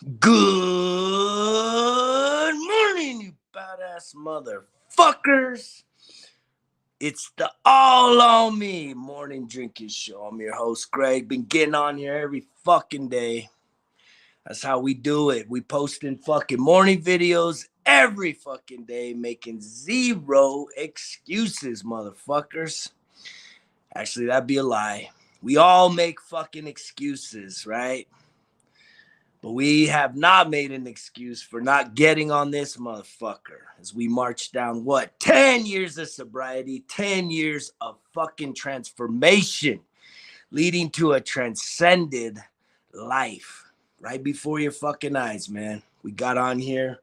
Good morning, you badass motherfuckers. It's the All On Me morning drinking show. I'm your host, Greg. Been getting on here every fucking day. That's how we do it. We posting fucking morning videos every fucking day, making zero excuses, motherfuckers. Actually, that'd be a lie. We all make fucking excuses, right? But we have not made an excuse for not getting on this motherfucker as we march down 10 years of sobriety, 10 years of fucking transformation, leading to a transcended life right before your fucking eyes, man. We got on here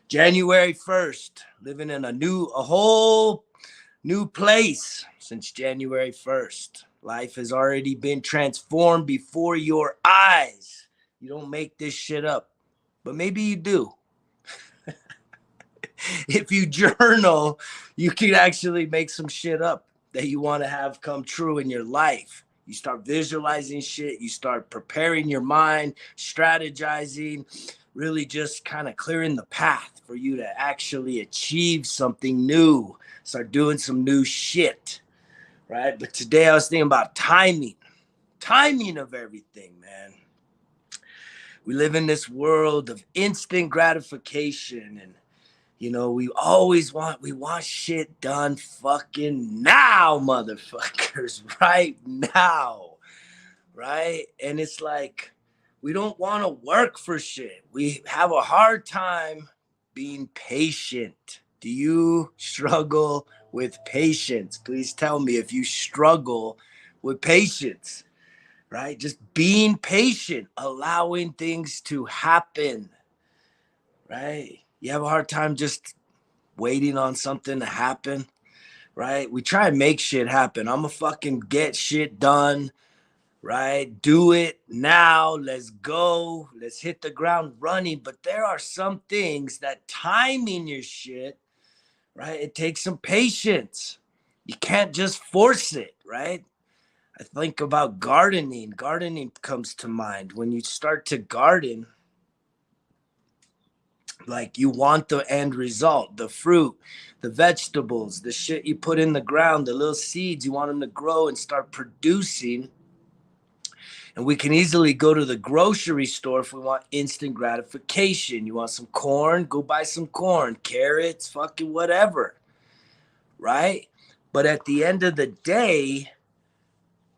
January 1st, living in a whole new place since January 1st. Life has already been transformed before your eyes. You don't make this shit up, but maybe you do. If you journal, you can actually make some shit up that you want to have come true in your life. You start visualizing shit, you start preparing your mind, strategizing, really just kind of clearing the path for you to actually achieve something new, start doing some new shit, right? But today I was thinking about timing of everything, man. We live in this world of instant gratification, and we want shit done fucking now, motherfuckers, right now, right? And it's like we don't want to work for shit. We have a hard time being patient. Do you struggle with patience? Please tell me if you struggle with patience, right? Just being patient, allowing things to happen, right? You have a hard time just waiting on something to happen, right? We try and make shit happen. I'm gonna fucking get shit done, right? Do it now. Let's go. Let's hit the ground running. But there are some things that timing your shit, right? It takes some patience. You can't just force it, right? I think about gardening. Gardening comes to mind. When you start to garden, like you want the end result, the fruit, the vegetables, the shit you put in the ground, the little seeds, you want them to grow and start producing. And we can easily go to the grocery store if we want instant gratification. You want some corn, go buy some corn, carrots, fucking whatever, right? But at the end of the day,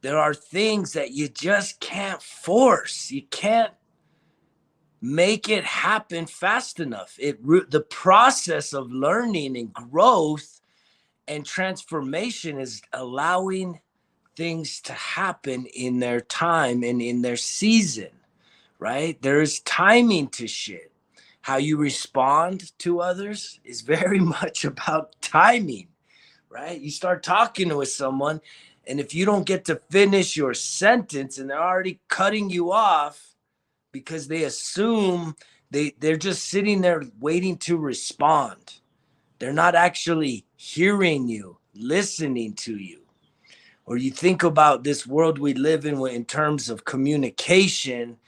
there are things that you just can't force. You can't make it happen fast enough. The process of learning and growth and transformation is allowing things to happen in their time and in their season, right? There is timing to shit. How you respond to others is very much about timing, right? You start talking with someone, and if you don't get to finish your sentence and they're already cutting you off because they assume they're just sitting there waiting to respond. They're not actually hearing you, listening to you. Or you think about this world we live in terms of communication,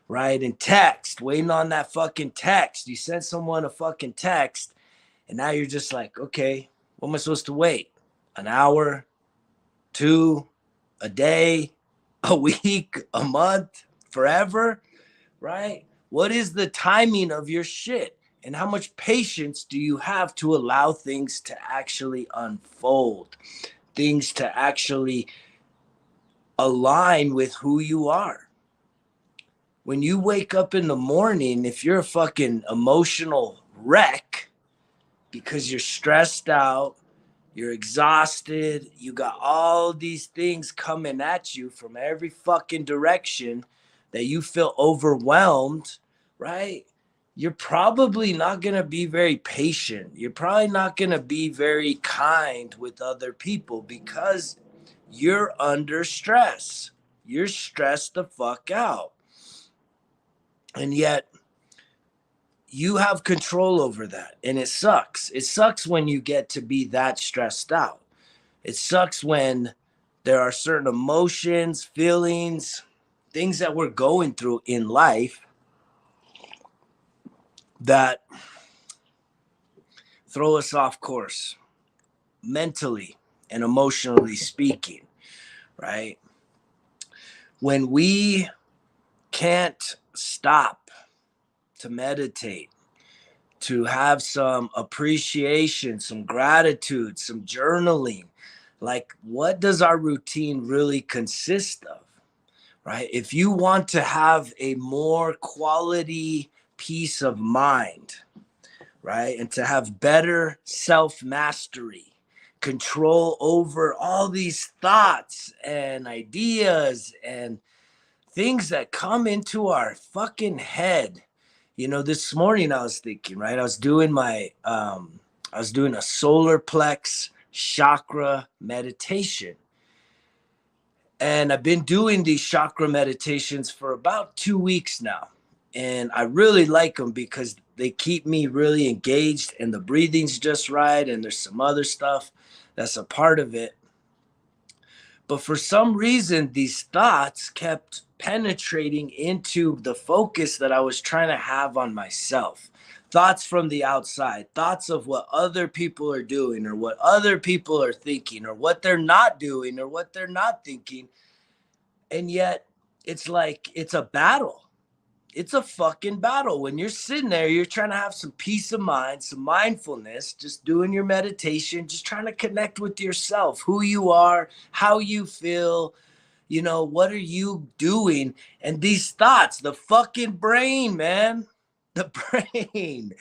right? And text, waiting on that fucking text. You send someone a fucking text, and now you're just like, okay, what am I supposed to wait? An hour, two, a day, a week, a month, forever, right? What is the timing of your shit? And how much patience do you have to allow things to actually unfold, things to actually align with who you are? When you wake up in the morning, if you're a fucking emotional wreck because you're stressed out, you're exhausted, you got all these things coming at you from every fucking direction that you feel overwhelmed, right? You're probably not going to be very patient. You're probably not going to be very kind with other people because you're under stress. You're stressed the fuck out. And yet you have control over that. And it sucks. It sucks when you get to be that stressed out. It sucks when there are certain emotions, feelings, things that we're going through in life that throw us off course mentally and emotionally speaking, right? When we can't stop to meditate, to have some appreciation, some gratitude, some journaling, like what does our routine really consist of, right? If you want to have a more quality peace of mind, right? And to have better self-mastery, control over all these thoughts and ideas and things that come into our fucking head. You know, this morning I was thinking, right? I was doing a solar plex chakra meditation. And I've been doing these chakra meditations for about 2 weeks now. And I really like them because they keep me really engaged and the breathing's just right. And there's some other stuff that's a part of it. But for some reason, these thoughts kept penetrating into the focus that I was trying to have on myself. Thoughts from the outside, thoughts of what other people are doing or what other people are thinking or what they're not doing or what they're not thinking. And yet it's like, it's a battle. It's a fucking battle. When you're sitting there, you're trying to have some peace of mind, some mindfulness, just doing your meditation, just trying to connect with yourself, who you are, how you feel, you know, what are you doing? And these thoughts, the fucking brain, man, the brain,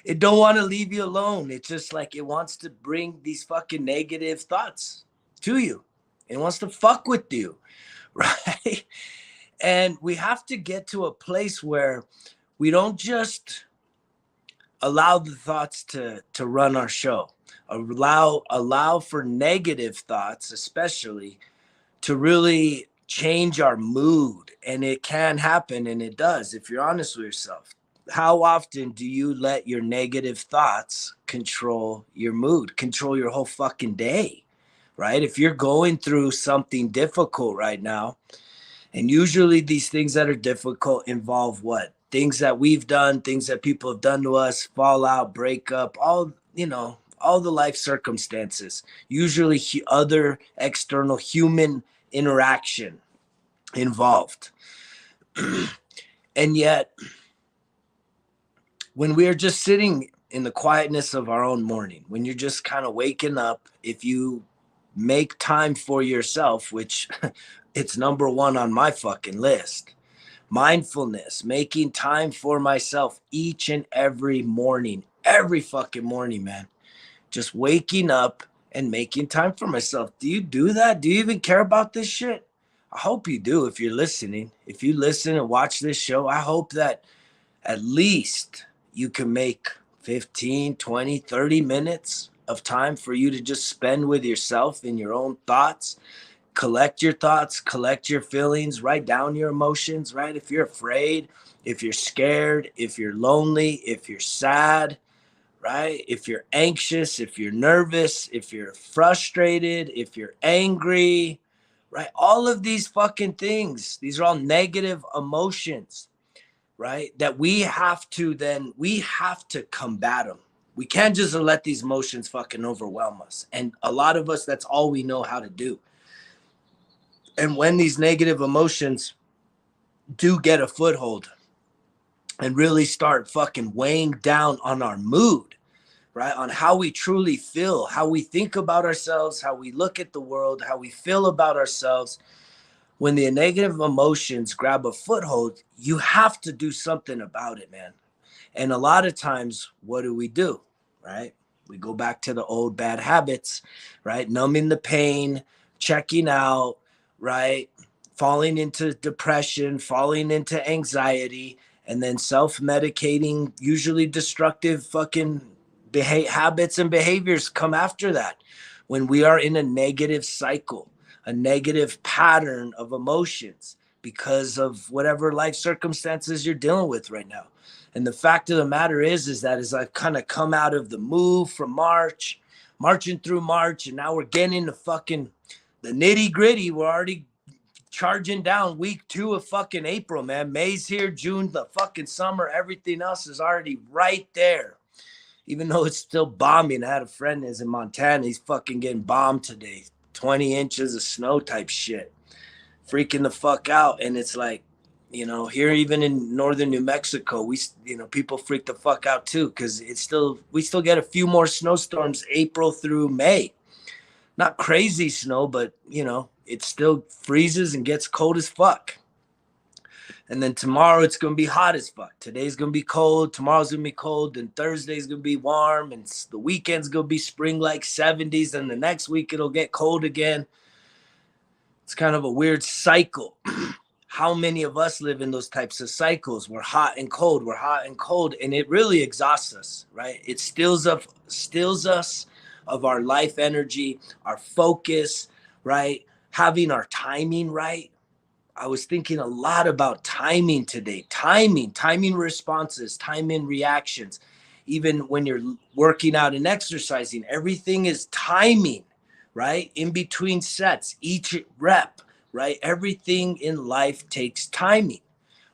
it don't want to leave you alone. It's just like it wants to bring these fucking negative thoughts to you. It wants to fuck with you, right? And we have to get to a place where we don't just allow the thoughts to run our show, allow for negative thoughts, especially, to really change our mood. And it can happen, and it does, if you're honest with yourself. How often do you let your negative thoughts control your mood, control your whole fucking day, right? If you're going through something difficult right now, and usually these things that are difficult involve what? Things that we've done, things that people have done to us, fallout, breakup, all, you know, all the life circumstances, usually other external human interaction involved. And yet, when we are just sitting in the quietness of our own morning, when you're just kind of waking up, if you make time for yourself, which it's number one on my fucking list, mindfulness, making time for myself each and every morning, every fucking morning, man, just waking up and making time for myself. Do you do that? Do you even care about this shit? I hope you do. If you're listening, if you listen and watch this show, I hope that at least you can make 15, 20, 30 minutes of time for you to just spend with yourself in your own thoughts. Collect your thoughts, collect your feelings, write down your emotions, right? If you're afraid, if you're scared, if you're lonely, if you're sad, right? If you're anxious, if you're nervous, if you're frustrated, if you're angry, right? All of these fucking things, these are all negative emotions, right? That we have to combat them. We can't just let these emotions fucking overwhelm us. And a lot of us, that's all we know how to do. And when these negative emotions do get a foothold and really start fucking weighing down on our mood, right? On how we truly feel, how we think about ourselves, how we look at the world, how we feel about ourselves. When the negative emotions grab a foothold, you have to do something about it, man. And a lot of times, what do? Right? We go back to the old bad habits, right? Numbing the pain, checking out, right? Falling into depression, falling into anxiety, and then self-medicating, usually destructive fucking habits and behaviors come after that. When we are in a negative cycle, a negative pattern of emotions because of whatever life circumstances you're dealing with right now. And the fact of the matter is that as I've kind of come out of the move from marching through March, and now we're getting into fucking the nitty gritty. We're already charging down week 2 of fucking April, man. May's here, June, the fucking summer, everything else is already right there. Even though it's still bombing. I had a friend that's in Montana. He's fucking getting bombed today. 20 inches of snow type shit. Freaking the fuck out. And it's like, you know, here even in northern New Mexico, people freak the fuck out too, because we still get a few more snowstorms April through May. Not crazy snow, but you know, it still freezes and gets cold as fuck. And then tomorrow it's gonna be hot as fuck. Today's gonna be cold, tomorrow's gonna be cold, then Thursday's gonna be warm, and the weekend's gonna be spring like 70s, and the next week it'll get cold again. It's kind of a weird cycle. How many of us live in those types of cycles? We're hot and cold, and it really exhausts us, right? It steals us of our life energy, our focus, right? Having our timing right. I was thinking a lot about timing today. Timing responses, timing reactions. Even when you're working out and exercising, everything is timing, right? In between sets, each rep, right? Everything in life takes timing,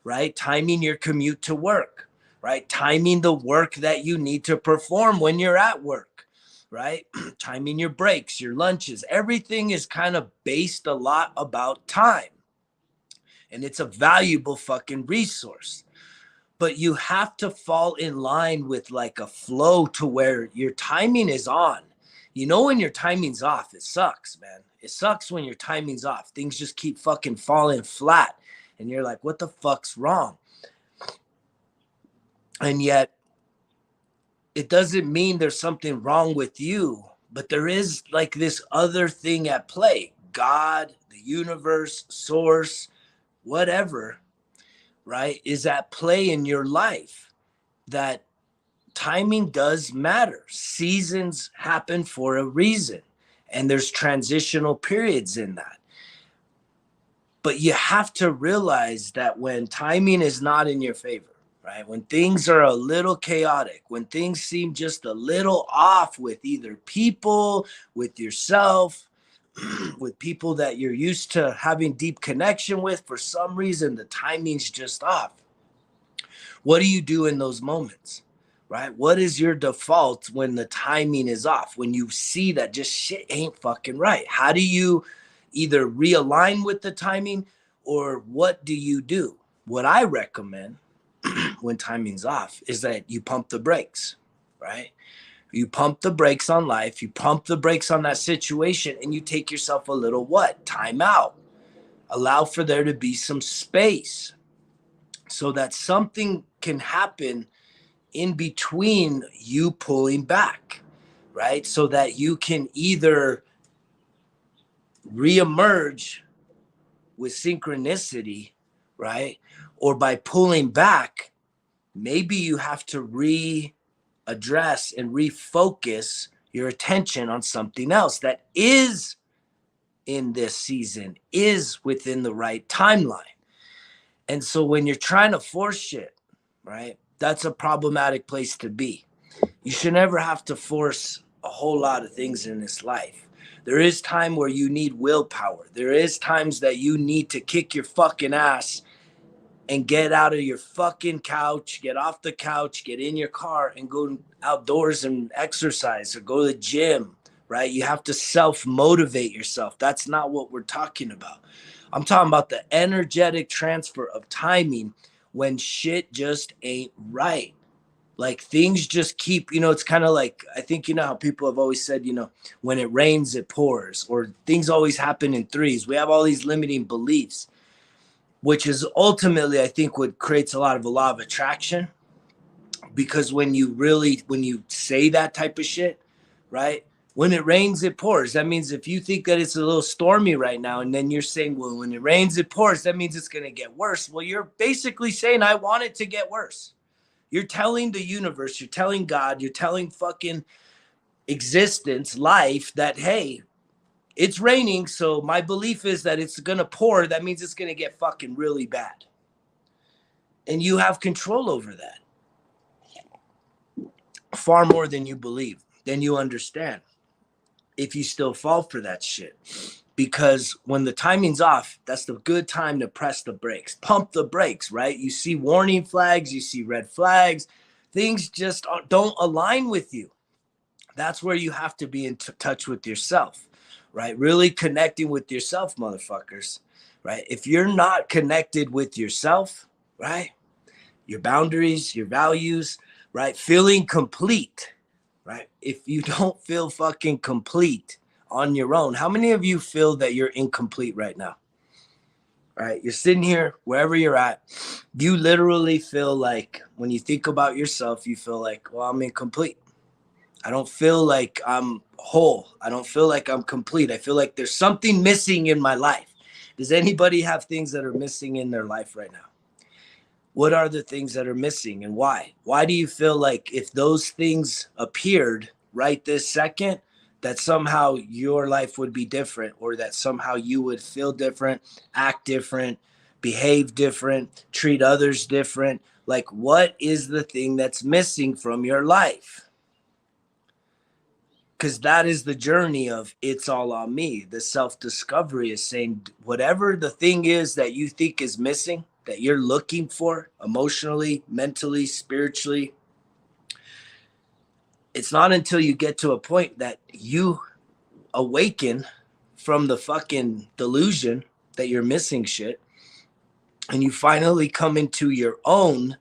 right? Timing your commute to work, right? Timing the work that you need to perform when you're at work, right? Timing your breaks, your lunches. Everything is kind of based a lot about time. And it's a valuable fucking resource. But you have to fall in line with like a flow to where your timing is on. You know, when your timing's off, it sucks, man. It sucks when your timing's off. Things just keep fucking falling flat. And you're like, what the fuck's wrong? And yet, it doesn't mean there's something wrong with you. But there is like this other thing at play. God, the universe, source, whatever, right, is at play in your life. That timing does matter. Seasons happen for a reason, and there's transitional periods in that. But you have to realize that when timing is not in your favor, right, when things are a little chaotic, when things seem just a little off with either people, with yourself, with people that you're used to having deep connection with, for some reason the timing's just off. What do you do in those moments, right? What is your default when the timing is off, when you see that just shit ain't fucking right? How do you either realign with the timing, or what do you do? What I recommend when timing's off is that you pump the brakes, right? You pump the brakes on life, you pump the brakes on that situation, and you take yourself a little time out. Allow for there to be some space so that something can happen in between you pulling back, right? So that you can either reemerge with synchronicity, right? Or by pulling back, maybe you have to address and refocus your attention on something else that is in this season, is within the right timeline. And so when you're trying to force shit, right, that's a problematic place to be. You should never have to force a whole lot of things in this life. There is time where you need willpower. There is times that you need to kick your fucking ass and get out of your fucking couch, get off the couch, get in your car and go outdoors and exercise or go to the gym, right? You have to self-motivate yourself. That's not what we're talking about. I'm talking about the energetic transfer of timing when shit just ain't right. Like things just keep, it's kind of like, I think, how people have always said, when it rains, it pours, or things always happen in threes. We have all these limiting beliefs, which is ultimately, I think, what creates a lot of a law of attraction. Because when you say that type of shit, right? When it rains, it pours. That means if you think that it's a little stormy right now, and then you're saying, well, when it rains, it pours, that means it's going to get worse. Well, you're basically saying, I want it to get worse. You're telling the universe, you're telling God, you're telling fucking existence, life, that, hey, it's raining, so my belief is that it's going to pour. That means it's going to get fucking really bad. And you have control over that. Far more than you believe, than you understand. If you still fall for that shit. because when the timing's off, that's the good time to press the brakes, pump the brakes, right? You see warning flags, you see red flags, things just don't align with you. That's where you have to be in touch with yourself, right? Really connecting with yourself, motherfuckers, right? If you're not connected with yourself, right? Your boundaries, your values, right? Feeling complete, right? If you don't feel fucking complete on your own, how many of you feel that you're incomplete right now? All right, you're sitting here, wherever you're at, you literally feel like when you think about yourself, you feel like, well, I'm incomplete. I don't feel like I'm whole. I don't feel like I'm complete. I feel like there's something missing in my life. Does anybody have things that are missing in their life right now? What are the things that are missing and why? Why do you feel like if those things appeared right this second, that somehow your life would be different, or that somehow you would feel different, act different, behave different, treat others different? Like, what is the thing that's missing from your life? Because that is the journey of it's all on me. The self-discovery is saying whatever the thing is that you think is missing, that you're looking for emotionally, mentally, spiritually, it's not until you get to a point that you awaken from the fucking delusion that you're missing shit, and you finally come into your own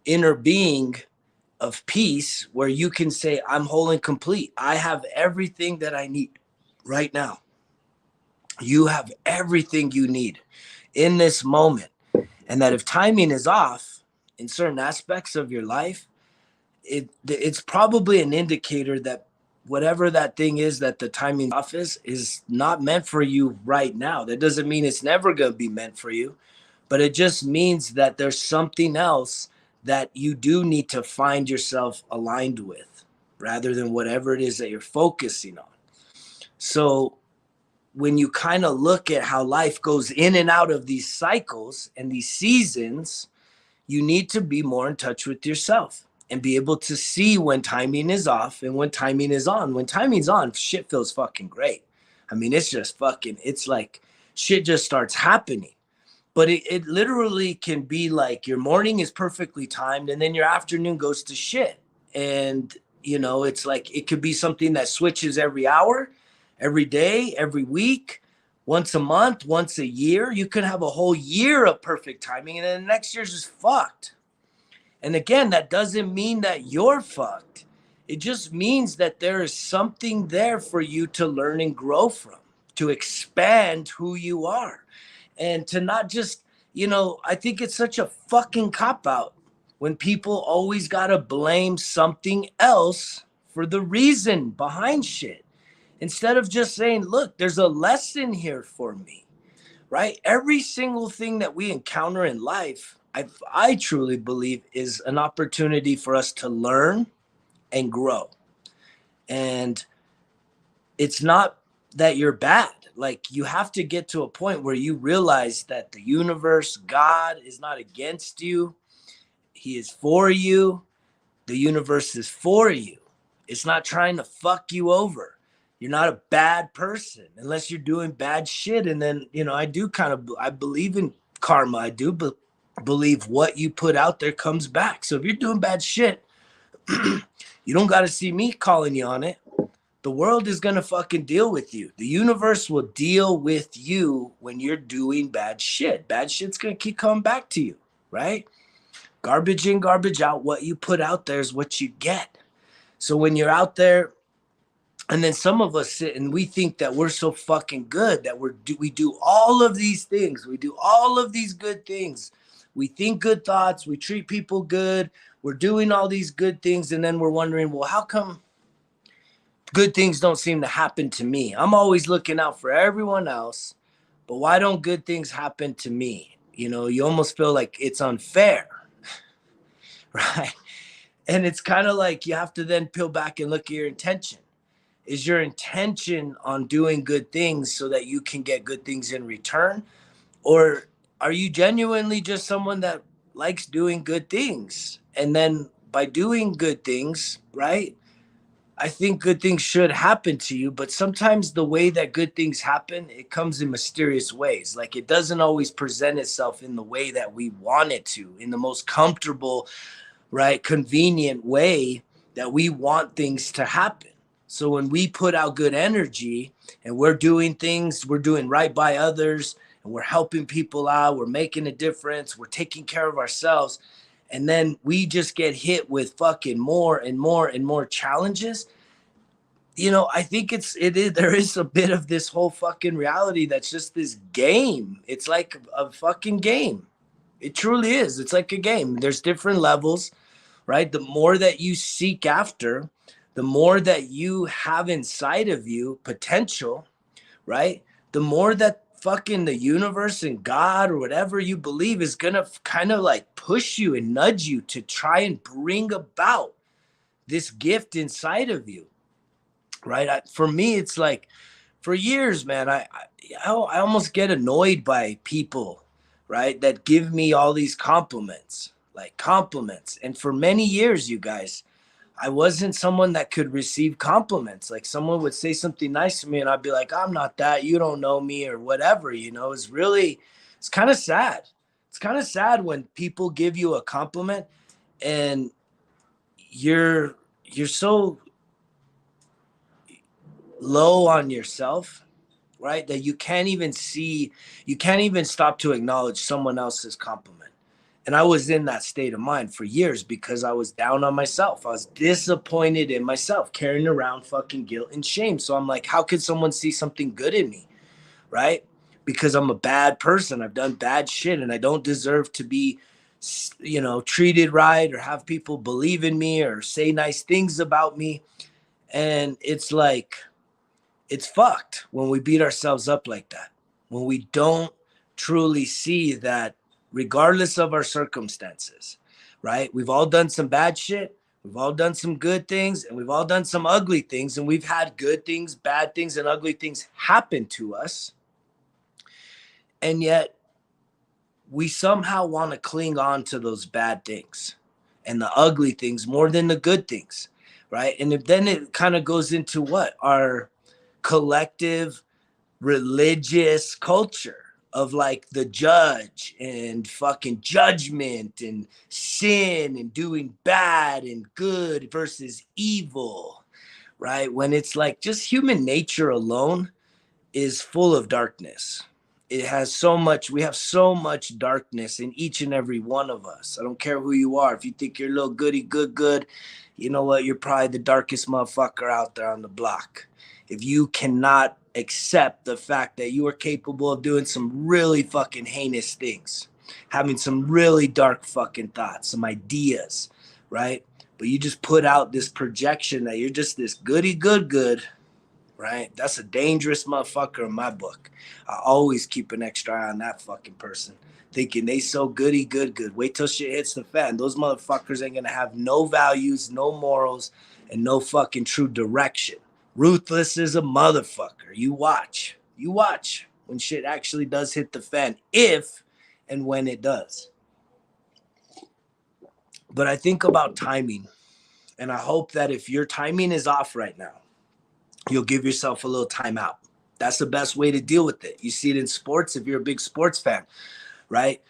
inner being of peace where you can say, I'm whole and complete. I have everything that I need right now. You have everything you need in this moment. And that if timing is off in certain aspects of your life, it's probably an indicator that whatever that thing is that the timing off is not meant for you right now. That doesn't mean it's never going to be meant for you, but it just means that there's something else that you do need to find yourself aligned with rather than whatever it is that you're focusing on. So when you kind of look at how life goes in and out of these cycles and these seasons, you need to be more in touch with yourself and be able to see when timing is off and when timing is on. When timing's on, shit feels fucking great. I mean, it's just fucking, it's like shit just starts happening. But it literally can be like your morning is perfectly timed and then your afternoon goes to shit. And, you know, it's like it could be something that switches every hour, every day, every week, once a month, once a year. You could have a whole year of perfect timing and then the next year's just fucked. And again, that doesn't mean that you're fucked. It just means that there is something there for you to learn and grow from, to expand who you are. And to not just, you know, I think it's such a fucking cop out when people always got to blame something else for the reason behind shit. Instead of just saying, look, there's a lesson here for me, right? Every single thing that we encounter in life, I truly believe is an opportunity for us to learn and grow. And it's not that you're bad. Like, you have to get to a point where you realize that the universe, God, is not against you. He is for you. The universe is for you. It's not trying to fuck you over. You're not a bad person unless you're doing bad shit. And then, you know, I believe in karma. I do believe what you put out there comes back. So if you're doing bad shit, you don't got to see me calling you on it. The world is going to fucking deal with you. The universe will deal with you when you're doing bad shit. Bad shit's going to keep coming back to you, right? Garbage in, garbage out. What you put out there is what you get. So when you're out there, and then some of us sit and we think that we're so fucking good that we do all of these things. We do all of these good things. We think good thoughts. We treat people good. We're doing all these good things. And then we're wondering, well, how come good things don't seem to happen to me? I'm always looking out for everyone else, but why don't good things happen to me? You know, you almost feel like it's unfair, right? And it's kind of like you have to then peel back and look at your intention. Is your intention on doing good things so that you can get good things in return? Or are you genuinely just someone that likes doing good things? And then by doing good things, right, I think good things should happen to you, but sometimes the way that good things happen, it comes in mysterious ways. Like it doesn't always present itself in the way that we want it to, in the most comfortable, right, convenient way that we want things to happen. So when we put out good energy and we're doing things, we're doing right by others and we're helping people out, we're making a difference, we're taking care of ourselves, and then we just get hit with fucking more and more and more challenges. I think there is a bit of this whole fucking reality that's just this game. It's like a fucking game. It truly is. It's like a game. There's different levels, right? The more that you seek after, the more that you have inside of you potential, right? The more that fucking the universe and God or whatever you believe is gonna kind of like push you and nudge you to try and bring about this gift inside of you, right? For me, it's like for years, man, I almost get annoyed by people, right, that give me all these compliments, like compliments. And for many years, you guys, I wasn't someone that could receive compliments. Like someone would say something nice to me, and I'd be like, I'm not that, you don't know me, or whatever. It's kind of sad. It's kind of sad when people give you a compliment and you're so low on yourself, right, that you can't even stop to acknowledge someone else's compliment. And I was in that state of mind for years because I was down on myself. I was disappointed in myself, carrying around fucking guilt and shame. So I'm like, how could someone see something good in me, right? Because I'm a bad person. I've done bad shit and I don't deserve to be, treated right or have people believe in me or say nice things about me. And it's like, it's fucked when we beat ourselves up like that, when we don't truly see that regardless of our circumstances, right? We've all done some bad shit. We've all done some good things and we've all done some ugly things, and we've had good things, bad things, and ugly things happen to us. And yet we somehow want to cling on to those bad things and the ugly things more than the good things, right? And then it kind of goes into what? Our collective religious culture of like the judge and fucking judgment and sin and doing bad and good versus evil, right? When it's like just human nature alone is full of darkness. It has so much, we have so much darkness in each and every one of us. I don't care who you are. If you think you're a little goody good, you know what? You're probably the darkest motherfucker out there on the block. If you cannot accept the fact that you are capable of doing some really fucking heinous things, having some really dark fucking thoughts, some ideas, right? But you just put out this projection that you're just this goody good, right? That's a dangerous motherfucker in my book. I always keep an extra eye on that fucking person, thinking they so goody good. Wait till shit hits the fan. Those motherfuckers ain't gonna have no values, no morals, and no fucking true direction. Ruthless is a motherfucker. You watch when shit actually does hit the fan, if and when it does. But I think about timing, and I hope that if your timing is off right now, you'll give yourself a little time out. That's the best way to deal with it. You see it in sports if you're a big sports fan, right?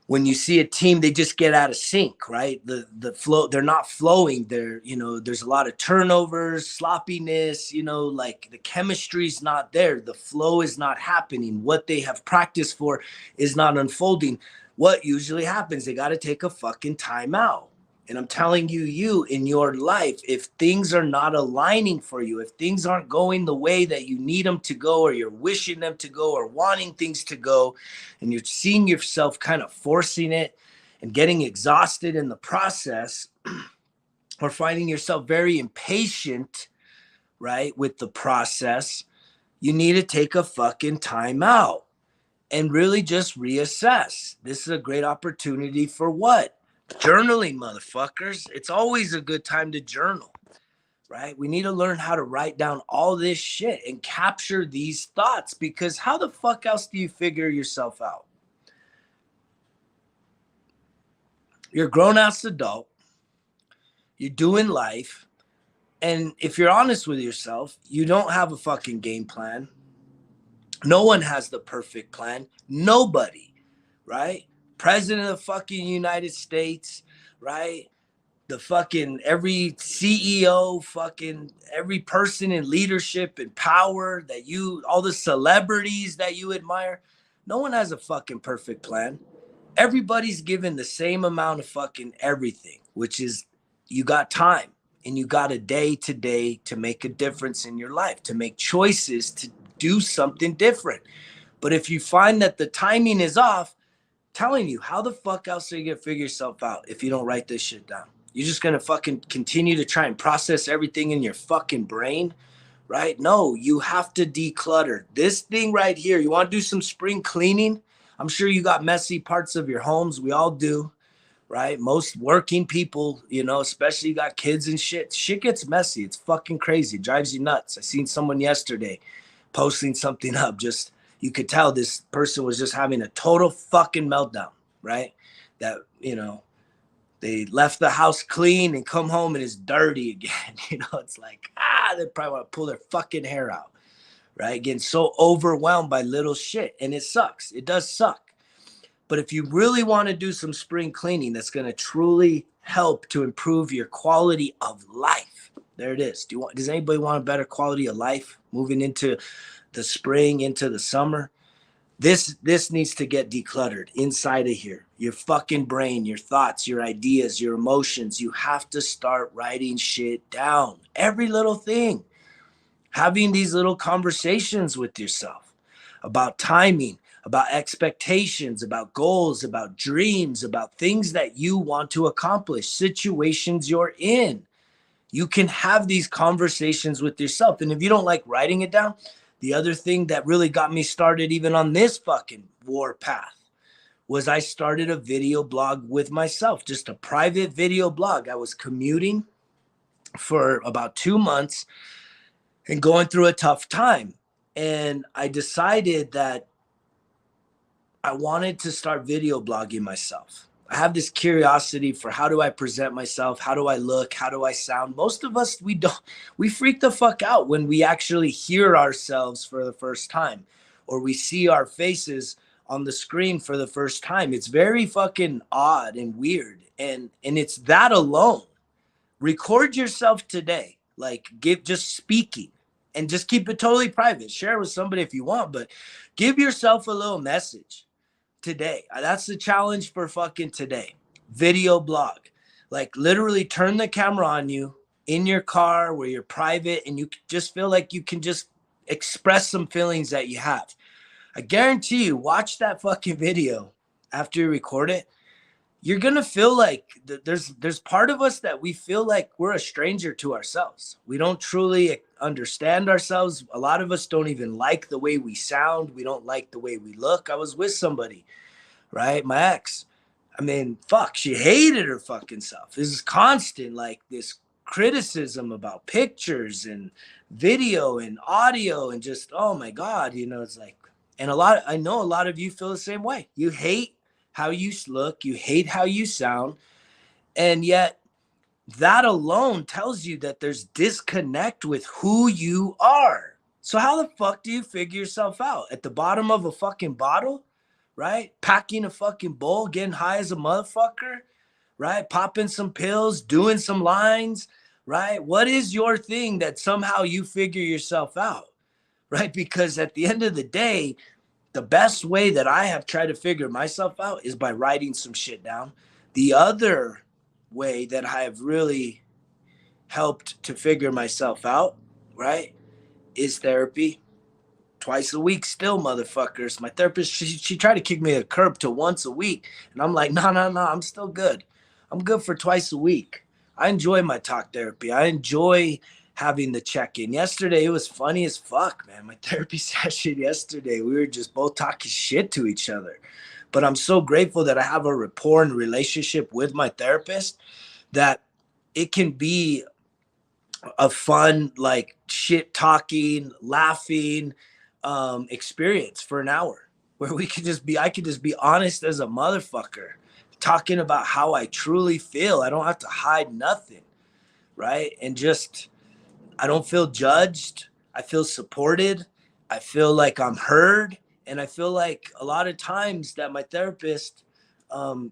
When you see a team, they just get out of sync, right? The flow, they're not flowing. There's a lot of turnovers, sloppiness, like the chemistry's not there. The flow is not happening. What they have practiced for is not unfolding. What usually happens, they got to take a fucking timeout. And I'm telling you in your life, if things are not aligning for you, if things aren't going the way that you need them to go, or you're wishing them to go, or wanting things to go, and you're seeing yourself kind of forcing it and getting exhausted in the process, or finding yourself very impatient, right, with the process, you need to take a fucking time out and really just reassess. This is a great opportunity for what? Journaling, motherfuckers. It's always a good time to journal, right? We need to learn how to write down all this shit and capture these thoughts, because how the fuck else do you figure yourself out? You're a grown-ass adult. You're doing life. And if you're honest with yourself, you don't have a fucking game plan. No one has the perfect plan. Nobody, right? President of the fucking United States, right? The fucking every CEO, fucking every person in leadership and power that you, all the celebrities that you admire, no one has a fucking perfect plan. Everybody's given the same amount of fucking everything, which is you got time and you got a day to day to make a difference in your life, to make choices, to do something different. But if you find that the timing is off, telling you, how the fuck else are you gonna figure yourself out if you don't write this shit down? You're just gonna fucking continue to try and process everything in your fucking brain, right? No, you have to declutter. This thing right here, you wanna do some spring cleaning? I'm sure you got messy parts of your homes. We all do, right? Most working people, you know, especially you got kids and shit. Shit gets messy. It's fucking crazy. It drives you nuts. I seen someone yesterday posting something up. Just, you could tell this person was just having a total fucking meltdown, right? That, you know, they left the house clean and come home and it's dirty again. You know, it's like, they probably want to pull their fucking hair out, right? Getting so overwhelmed by little shit. And it sucks. It does suck. But if you really want to do some spring cleaning that's going to truly help to improve your quality of life, there it is. Does anybody want a better quality of life moving into the spring, into the summer? This needs to get decluttered inside of here. Your fucking brain, your thoughts, your ideas, your emotions. You have to start writing shit down. Every little thing. Having these little conversations with yourself about timing, about expectations, about goals, about dreams, about things that you want to accomplish, situations you're in. You can have these conversations with yourself. And if you don't like writing it down, the other thing that really got me started even on this fucking war path was I started a video blog with myself, just a private video blog. I was commuting for about 2 months and going through a tough time. And I decided that I wanted to start video blogging myself. I have this curiosity for how do I present myself? How do I look? How do I sound? Most of us, we freak the fuck out when we actually hear ourselves for the first time, or we see our faces on the screen for the first time. It's very fucking odd and weird. And it's that alone. Record yourself today, like just speaking, and just keep it totally private. Share with somebody if you want, but give yourself a little message today. That's the challenge for fucking today. Video blog. Like literally turn the camera on you in your car where you're private and you just feel like you can just express some feelings that you have. I guarantee you, watch that fucking video after you record it. You're going to feel like there's part of us that we feel like we're a stranger to ourselves. We don't truly understand ourselves. A lot of us don't even like the way we sound. We don't like the way we look. I was with somebody, right? My ex. I mean, fuck, she hated her fucking self. This is constant, like this criticism about pictures and video and audio and just, oh my God, you know, it's like, and I know a lot of you feel the same way. You hate how you look, you hate how you sound, and yet that alone tells you that there's disconnect with who you are. So how the fuck do you figure yourself out? At the bottom of a fucking bottle, right? Packing a fucking bowl, getting high as a motherfucker, right? Popping some pills, doing some lines, right? What is your thing that somehow you figure yourself out, right? Because at the end of the day, the best way that I have tried to figure myself out is by writing some shit down. The other way that I have really helped to figure myself out, right, is therapy. Twice a week still, motherfuckers. My therapist, she tried to kick me a curb to once a week. And I'm like, no, I'm still good. I'm good for twice a week. I enjoy my talk therapy. I enjoy having the check-in. Yesterday, it was funny as fuck, man. My therapy session yesterday, we were just both talking shit to each other. But I'm so grateful that I have a rapport and relationship with my therapist that it can be a fun, like shit talking, laughing experience for an hour where I could just be honest as a motherfucker, talking about how I truly feel. I don't have to hide nothing, right? And just I don't feel judged. I feel supported. I feel like I'm heard. And I feel like a lot of times that my therapist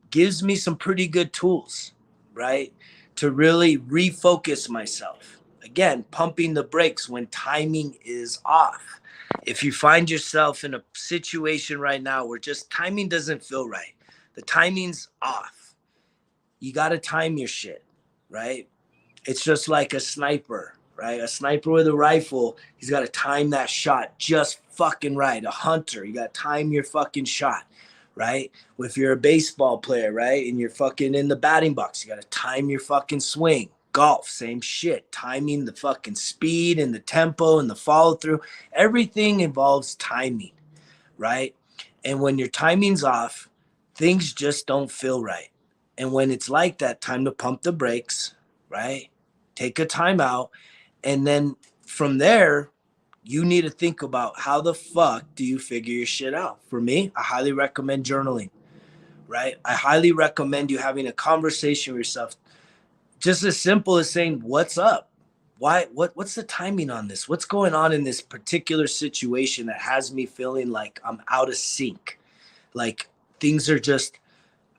gives me some pretty good tools, right? To really refocus myself. Again, pumping the brakes when timing is off. If you find yourself in a situation right now where just timing doesn't feel right, the timing's off. You got to time your shit, right? It's just like a sniper, right? A sniper with a rifle, he's got to time that shot just fucking right. A hunter, you got to time your fucking shot, right? If you're a baseball player, right, and you're fucking in the batting box, you got to time your fucking swing. Golf, same shit. Timing the fucking speed and the tempo and the follow through. Everything involves timing, right? And when your timing's off, things just don't feel right. And when it's like that, time to pump the brakes, right? Take a time out. And then from there, you need to think about how the fuck do you figure your shit out. For me, I highly recommend journaling, right? I highly recommend you having a conversation with yourself, just as simple as saying, what's up? What's the timing on this? What's going on in this particular situation that has me feeling like I'm out of sync? Like things are just,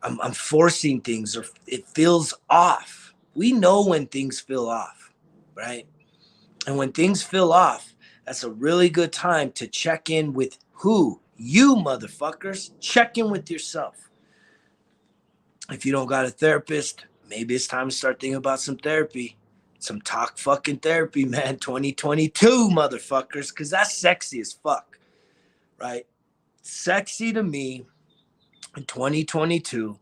I'm forcing things, or it feels off. We know when things feel off, right? And when things feel off, that's a really good time to check in with who? You motherfuckers. Check in with yourself. If you don't got a therapist, maybe it's time to start thinking about some therapy. Some talk fucking therapy, man. 2022, motherfuckers, because that's sexy as fuck, right? Sexy to me in 2022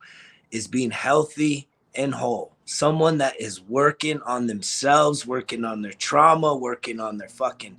is being healthy and whole. Someone that is working on themselves, working on their trauma, working on their fucking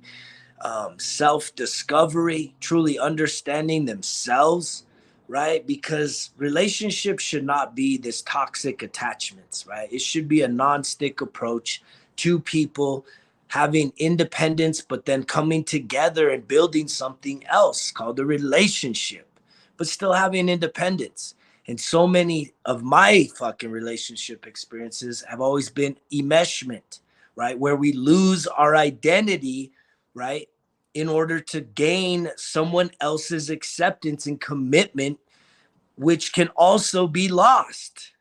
self-discovery, truly understanding themselves, right? Because relationships should not be this toxic attachments, right? It should be a non-stick approach to people having independence, but then coming together and building something else called a relationship, but still having independence. And so many of my fucking relationship experiences have always been enmeshment, right? Where we lose our identity, right? In order to gain someone else's acceptance and commitment, which can also be lost,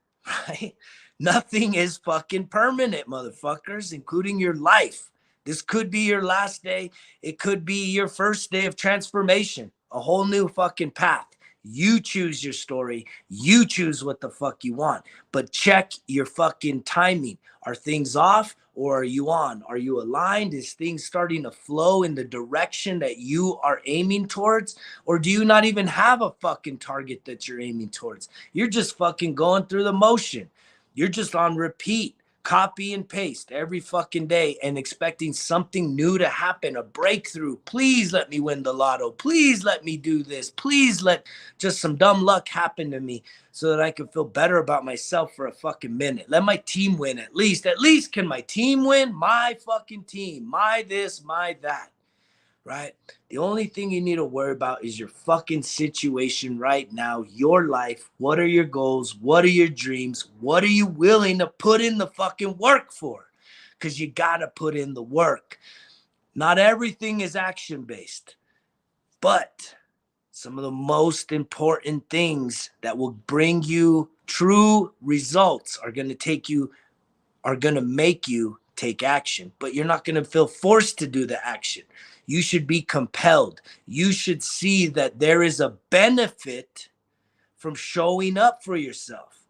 right? Nothing is fucking permanent, motherfuckers, including your life. This could be your last day. It could be your first day of transformation, a whole new fucking path. You choose your story. You choose what the fuck you want. But check your fucking timing. Are things off or are you on? Are you aligned? Is things starting to flow in the direction that you are aiming towards? Or do you not even have a fucking target that you're aiming towards? You're just fucking going through the motion. You're just on repeat, copy and paste every fucking day and expecting something new to happen, a breakthrough. Please let me win the lotto. Please let me do this. Please let just some dumb luck happen to me so that I can feel better about myself for a fucking minute. Let my team win at least. At least can my team win? My fucking team. My this, my that. Right? The only thing you need to worry about is your fucking situation right now, your life. What are your goals? What are your dreams? What are you willing to put in the fucking work for? Because you got to put in the work. Not everything is action-based, but some of the most important things that will bring you true results are going to make you take action, but you're not going to feel forced to do the action. You should be compelled. You should see that there is a benefit from showing up for yourself,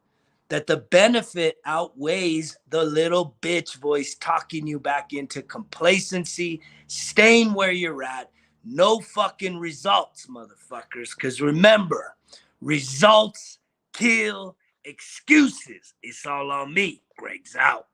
that the benefit outweighs the little bitch voice talking you back into complacency, staying where you're at. No fucking results, motherfuckers. Because remember, results kill excuses. It's all on me. Greg's out.